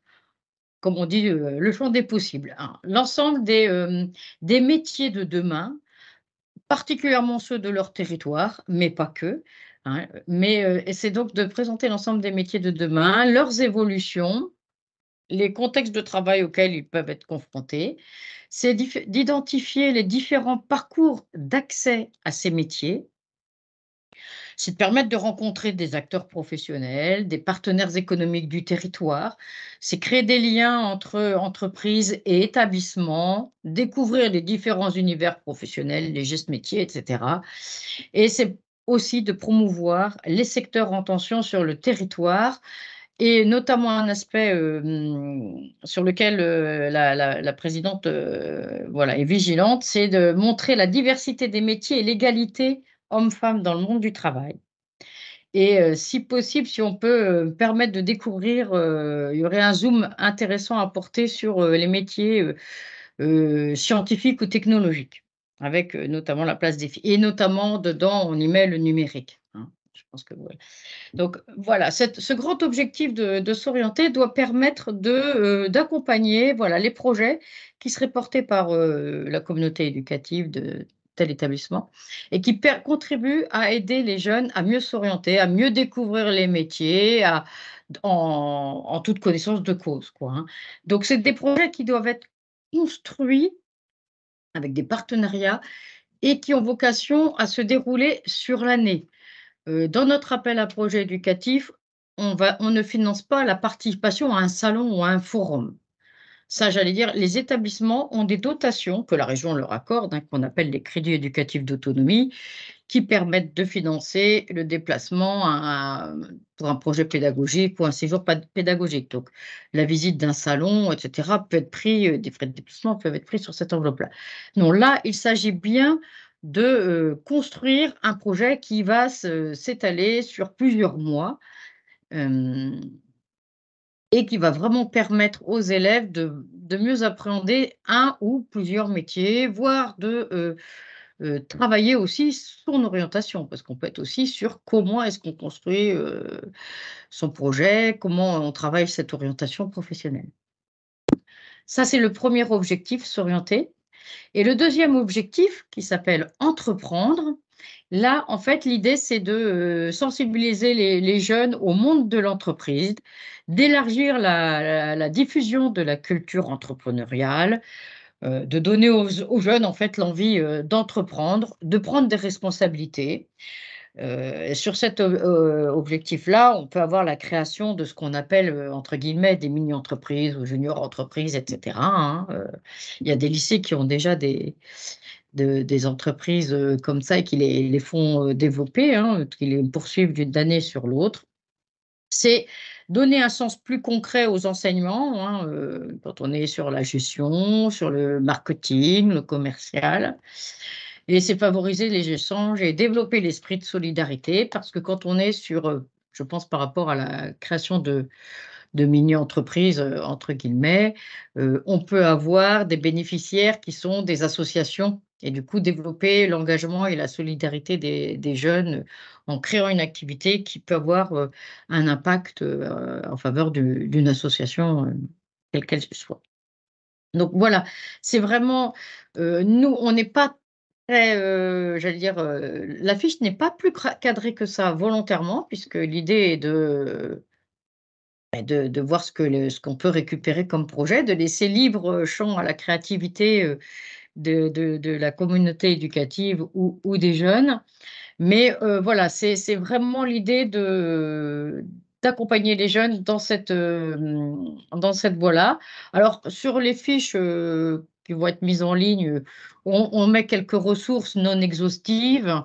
comme on dit, le champ des possibles, hein, l'ensemble des métiers de demain, particulièrement ceux de leur territoire, mais pas que, hein. Et c'est donc de présenter l'ensemble des métiers de demain, leurs évolutions, les contextes de travail auxquels ils peuvent être confrontés, c'est d'identifier les différents parcours d'accès à ces métiers, c'est de permettre de rencontrer des acteurs professionnels, des partenaires économiques du territoire, c'est créer des liens entre entreprises et établissements, découvrir les différents univers professionnels, les gestes métiers, etc. Et c'est aussi de promouvoir les secteurs en tension sur le territoire, et notamment un aspect sur lequel la présidente est vigilante, c'est de montrer la diversité des métiers et l'égalité hommes-femmes dans le monde du travail. Et si possible, si on peut permettre de découvrir, il y aurait un zoom intéressant à porter sur les métiers scientifiques ou technologiques. avec notamment la place des filles. Et notamment, dedans, on y met le numérique. Hein. Je pense que voilà. Donc voilà, ce grand objectif de s'orienter doit permettre d'accompagner voilà, les projets qui seraient portés par la communauté éducative de tel établissement et qui contribuent à aider les jeunes à mieux s'orienter, à mieux découvrir les métiers, en toute connaissance de cause, quoi, hein. Donc, c'est des projets qui doivent être construits avec des partenariats et qui ont vocation à se dérouler sur l'année. Dans notre appel à projet éducatif, on ne finance pas la participation à un salon ou à un forum. Ça, j'allais dire, les établissements ont des dotations que la région leur accorde, hein, qu'on appelle les crédits éducatifs d'autonomie, qui permettent de financer le déplacement pour un projet pédagogique ou un séjour pédagogique. Donc, la visite d'un salon, etc., peut être pris, des frais de déplacement peuvent être pris sur cette enveloppe-là. Non, là, il s'agit bien de construire un projet qui va s'étaler sur plusieurs mois. Et qui va vraiment permettre aux élèves de mieux appréhender un ou plusieurs métiers, voire de travailler aussi son orientation, parce qu'on peut être aussi sur comment est-ce qu'on construit son projet, comment on travaille cette orientation professionnelle. Ça, c'est le premier objectif, s'orienter. Et le deuxième objectif, qui s'appelle entreprendre, là, en fait, l'idée, c'est de sensibiliser les jeunes au monde de l'entreprise, d'élargir la diffusion de la culture entrepreneuriale, de donner aux jeunes, en fait, l'envie d'entreprendre, de prendre des responsabilités. Sur cet objectif-là, on peut avoir la création de ce qu'on appelle, entre guillemets, des mini-entreprises ou junior entreprises, etc., hein. Il y a des lycées qui ont déjà des entreprises comme ça et qui les font développer, hein, qui les poursuivent d'une année sur l'autre. C'est donner un sens plus concret aux enseignements, hein, quand on est sur la gestion, sur le marketing, le commercial. Et c'est favoriser les échanges et développer l'esprit de solidarité parce que quand on est sur, je pense par rapport à la création de mini-entreprises, entre guillemets, on peut avoir des bénéficiaires qui sont des associations et du coup développer l'engagement et la solidarité des jeunes en créant une activité qui peut avoir un impact en faveur d'une association, quelle qu'elle soit. Donc voilà, c'est vraiment, nous, on n'est pas très, j'allais dire, l'affiche n'est pas plus cadrée que ça volontairement, puisque l'idée est de voir ce qu'on peut récupérer comme projet, de laisser libre champ à la créativité de la communauté éducative ou des jeunes. Mais voilà, c'est vraiment l'idée d'accompagner les jeunes dans cette voie-là. Alors, sur les fiches qui vont être mises en ligne, on met quelques ressources non exhaustives.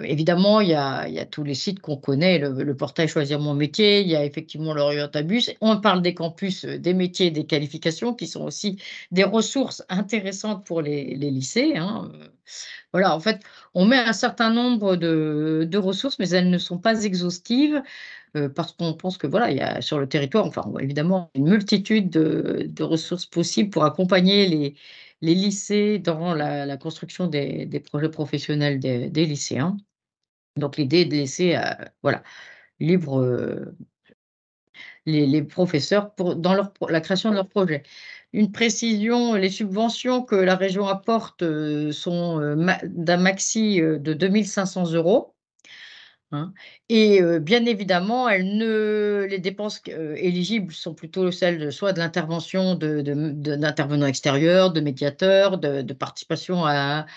Évidemment, il y a tous les sites qu'on connaît, le portail Choisir mon métier, il y a effectivement l'Orientabus. On parle des campus, des métiers et des qualifications qui sont aussi des ressources intéressantes pour les lycées, hein. Voilà, en fait, on met un certain nombre de ressources, mais elles ne sont pas exhaustives parce qu'on pense que voilà, il y a sur le territoire, enfin évidemment, une multitude de ressources possibles pour accompagner les lycées dans la construction des projets professionnels des lycéens. Donc l'idée est de laisser voilà, libre les professeurs dans la création de leurs projets. Une précision, les subventions que la région apporte sont d'un maxi de 2 500 €. Hein. Et bien évidemment, les dépenses éligibles sont plutôt celles soit de l'intervention d'intervenants extérieurs, de médiateurs, de participation à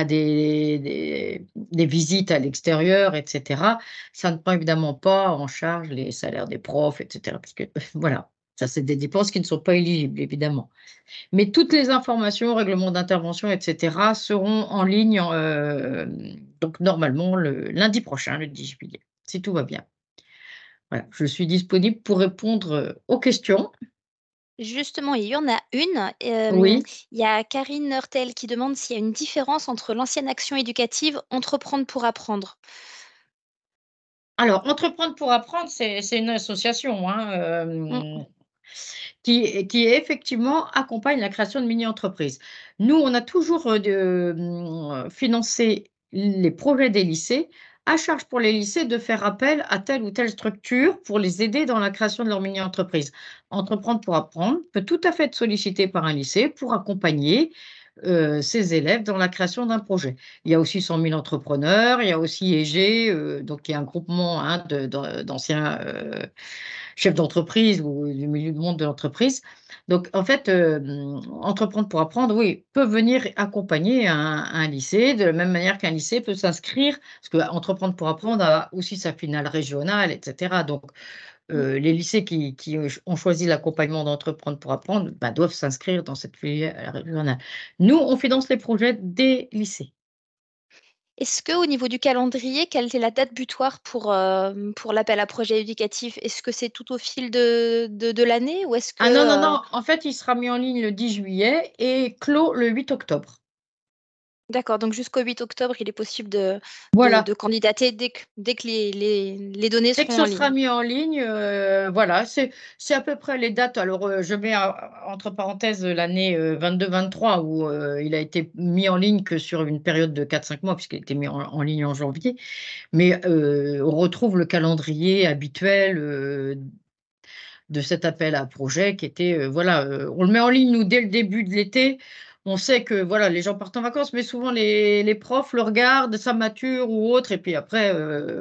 des visites à l'extérieur, etc. Ça ne prend évidemment pas en charge les salaires des profs, etc. Parce que voilà, ça c'est des dépenses qui ne sont pas éligibles, évidemment. Mais toutes les informations, règlements d'intervention, etc., seront en ligne, donc normalement le lundi prochain, le 10 juillet, si tout va bien. Voilà, je suis disponible pour répondre aux questions. Justement, il y en a une. Oui. Il y a Karine Hurtel qui demande s'il y a une différence entre l'ancienne action éducative Entreprendre pour apprendre. Alors, Entreprendre pour apprendre, c'est une association, hein, qui effectivement accompagne la création de mini-entreprises. Nous, on a toujours financé les projets des lycées, à charge pour les lycées de faire appel à telle ou telle structure pour les aider dans la création de leur mini-entreprise. Entreprendre pour apprendre peut tout à fait être sollicité par un lycée pour accompagner ses élèves dans la création d'un projet. Il y a aussi 100 000 entrepreneurs, il y a aussi EG, donc qui est un groupement hein, d'anciens chefs d'entreprise ou du milieu du monde de l'entreprise. Donc, en fait, Entreprendre pour apprendre, oui, peut venir accompagner un lycée, de la même manière qu'un lycée peut s'inscrire, parce que Entreprendre pour apprendre a aussi sa finale régionale, etc. Donc, les lycées qui ont choisi l'accompagnement d'Entreprendre pour apprendre bah, doivent s'inscrire dans cette filière régionale. Nous, on finance les projets des lycées. Est-ce qu'au niveau du calendrier, quelle est la date butoir pour l'appel à projet éducatif? Est-ce que c'est tout au fil de l'année ou est-ce que... Ah non, non. En fait, il sera mis en ligne le 10 juillet et clos le 8 octobre. D'accord, donc jusqu'au 8 octobre, il est possible de Voilà. candidater dès que les données Dès que seront en ce sera ligne. mis en ligne, voilà, c'est à peu près les dates. Alors, je mets entre parenthèses l'année 22-23 où il a été mis en ligne que sur une période de 4-5 mois, puisqu'il a été mis en ligne en janvier. Mais on retrouve le calendrier habituel de cet appel à projet qui était, voilà, on le met en ligne, nous, dès le début de l'été. On sait que voilà, les gens partent en vacances, mais souvent les profs le regardent, ça mature ou autre, et puis après,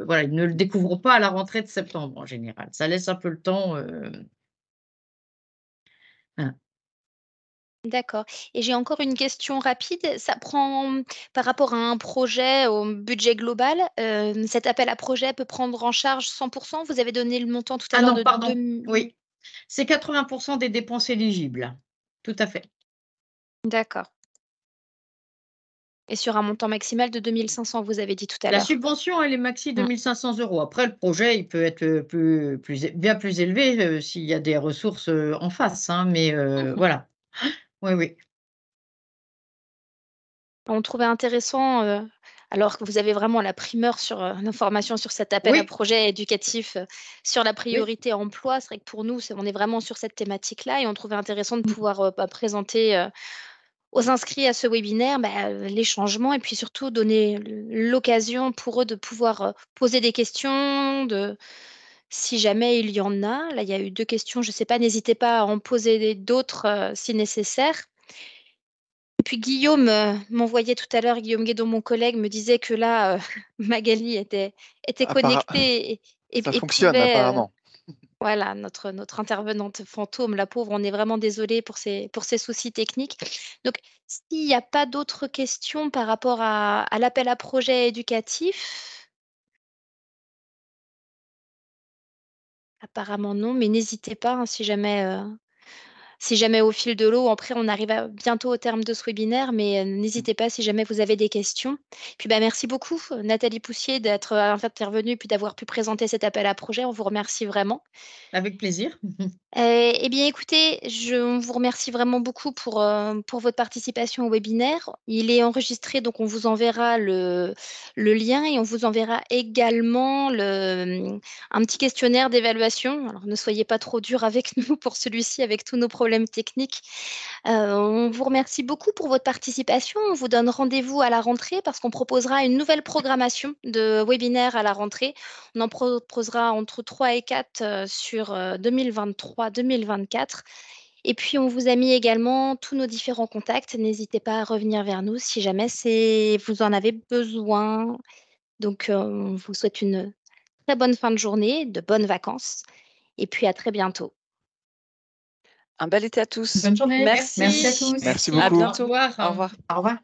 voilà, ils ne le découvrent pas à la rentrée de septembre en général. Ça laisse un peu le temps. Hein. D'accord. Et j'ai encore une question rapide. Ça prend, par rapport à un projet au budget global, cet appel à projet peut prendre en charge 100%? Vous avez donné le montant tout à Ah l'heure non, de pardon. 2... Oui, c'est 80% des dépenses éligibles. Tout à fait. D'accord. Et sur un montant maximal de 2 500, vous avez dit tout à La l'heure. subvention, elle est maxi 2 500 €. Après, le projet, il peut être bien plus élevé s'il y a des ressources en face. Hein, mais voilà. Oui, oui. On trouvait intéressant, alors que vous avez vraiment la primeur sur l'information sur cet appel à Oui, projet éducatif, sur la oui. priorité emploi. C'est vrai que pour nous, on est vraiment sur cette thématique-là et on trouvait intéressant de Mmh. pouvoir présenter aux inscrits à ce webinaire les changements et puis surtout donner l'occasion pour eux de pouvoir poser des questions, si jamais il y en a. Là, il y a eu 2 questions, je ne sais pas, n'hésitez pas à en poser d'autres si nécessaire. Et puis Guillaume m'envoyait tout à l'heure, Guillaume Guédon, mon collègue, me disait que là, Magali était connectée Ça et fonctionne pouvait, apparemment. voilà, notre intervenante fantôme, la pauvre, on est vraiment désolé pour ces soucis techniques. Donc, s'il n'y a pas d'autres questions par rapport à l'appel à projet éducatif, apparemment non, mais n'hésitez pas hein, si jamais au fil de l'eau, après on arrive bientôt au terme de ce webinaire, mais n'hésitez pas si jamais vous avez des questions. Puis merci beaucoup Nathalie Poussier d'être intervenue puis d'avoir pu présenter cet appel à projet. On vous remercie vraiment. Avec plaisir. Eh bien, écoutez, on vous remercie vraiment beaucoup pour votre participation au webinaire. Il est enregistré, donc on vous enverra le lien et on vous enverra également un petit questionnaire d'évaluation. Alors, ne soyez pas trop dur avec nous pour celui-ci, avec tous nos problèmes techniques. On vous remercie beaucoup pour votre participation. On vous donne rendez-vous à la rentrée parce qu'on proposera une nouvelle programmation de webinaire à la rentrée. On en proposera entre 3 et 4 sur 2023-2024. Et puis, on vous a mis également tous nos différents contacts. N'hésitez pas à revenir vers nous si jamais vous en avez besoin. Donc, on vous souhaite une très bonne fin de journée, de bonnes vacances. Et puis, à très bientôt. Un bel été à tous. Bonne journée. Merci. Merci à tous. Merci À beaucoup. bientôt. Au revoir. Au revoir. Au revoir.